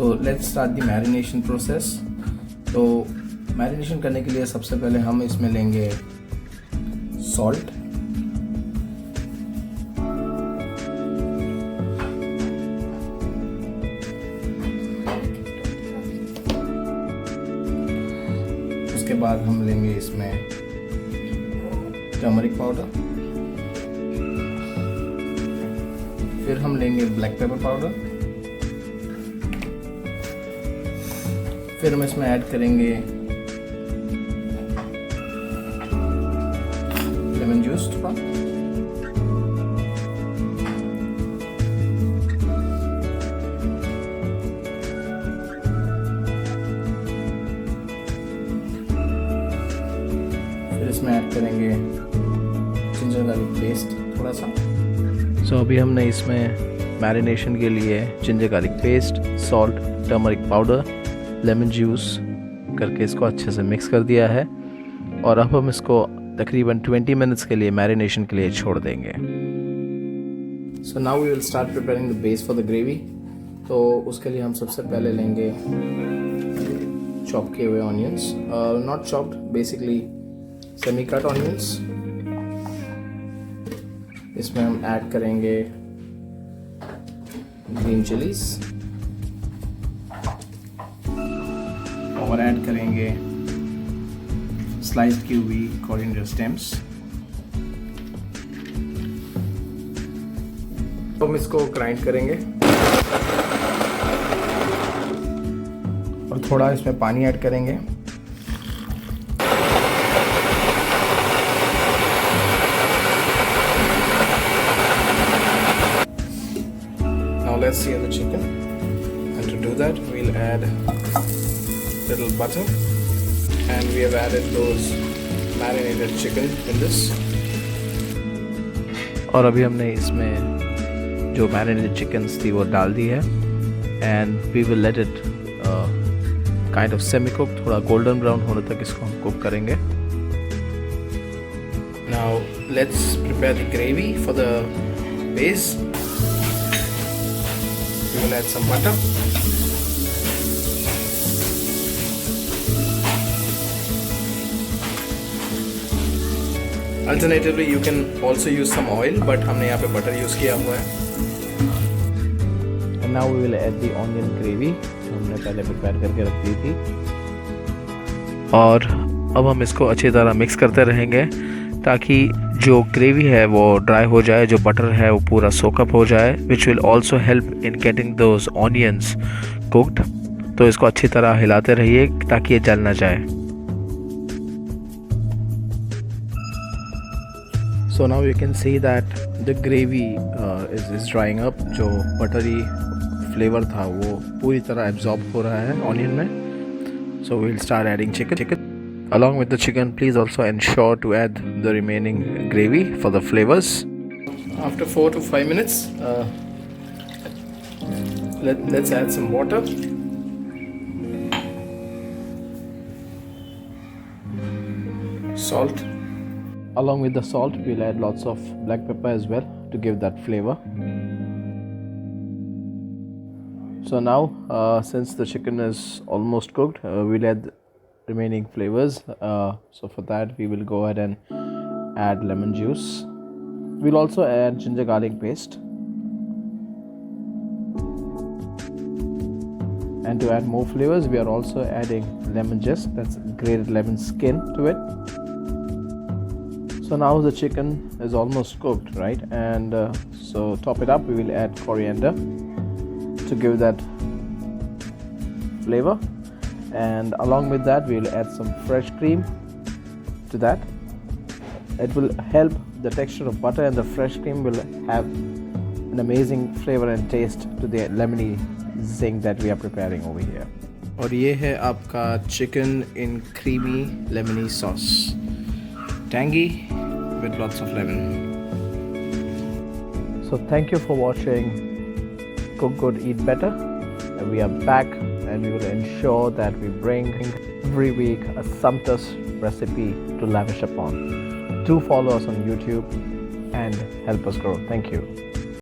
So let's start the marination process. तो marination करने के लिए सबसे पहले हम इसमें लेंगे सॉल्ट, उसके बाद हम लेंगे इसमें टर्मरिक पाउडर, फिर हम लेंगे ब्लैक पेपर पाउडर, फिर हम इसमें ऐड करेंगे लेमन जूस थोड़ा, फिर इसमें ऐड करेंगे जिंजर गार्लिक पेस्ट थोड़ा सा। सो अभी हमने इसमें मैरिनेशन के लिए ginger garlic paste, salt, turmeric powder, lemon juice करके इसको अच्छे से मिक्स कर दिया है और अब हम इसको तकरीबन 20 मिनट्स के लिए मैरिनेशन के लिए छोड़ देंगे। So now we will start preparing the base for the gravy. तो उसके लिए हम सबसे पहले लेंगे चॉप किए हुए onions, not chopped, basically semi cut onions. इसमें हम ऐड करेंगे ग्रीन चिलीज और ऐड करेंगे स्लाइस्ड की हुई कोरिएंडर स्टेम्स। तो हम इसको ग्राइंड करेंगे और थोड़ा इसमें पानी ऐड करेंगे। Now let's sear the chicken, and to do that we'll add little butter, and we have added those marinated chicken in this. और अभी हमने इसमें जो marinated chickens थी वो डाल दी है, and we will let it kind of semi cook, थोड़ा golden brown होने तक इसको हम कुक करेंगे। Now let's prepare the gravy for the base. We will add some butter. Alternatively you can also use some oil, but हमने यहाँ पे butter use किया हुआ है। And now we will add the onion gravy जो हमने पहले prepare करके रख दी थी, और अब हम इसको अच्छी तरह मिक्स करते रहेंगे ताकि जो ग्रेवी है वो ड्राई हो जाए, जो बटर है वो पूरा सोकअप हो जाए, which will also help in getting those onions cooked। तो इसको अच्छी तरह हिलाते रहिए ताकि ये जल ना जाए। So now you can see that the gravy is drying up। जो बटरी फ्लेवर था वो पूरी तरह एब्जॉर्ब हो रहा है ऑनियन में। So we'll start adding chicken. Along with the chicken, please also ensure to add the remaining gravy for the flavors. After 4 to 5 minutes, let's add some water. Salt. Along with the salt, we'll add lots of black pepper as well to give that flavor. So now, since the chicken is almost cooked, we'll add remaining flavors. So for that, we will go ahead and add lemon juice. We'll also add ginger garlic paste. And to add more flavors, we are also adding lemon zest, that's grated lemon skin, to it. So now the chicken is almost cooked, right? And so top it up, we will add coriander to give that flavor, and along with that we will add some fresh cream to that. It will help the texture of butter, and the fresh cream will have an amazing flavor and taste to the lemony zing that we are preparing over here. और ये है आपका chicken in creamy lemony sauce, tangy with lots of lemon. So thank you for watching Cook Good Eat Better. We are back, and we will ensure that we bring every week a sumptuous recipe to lavish upon. Do follow us on YouTube and help us grow. Thank you.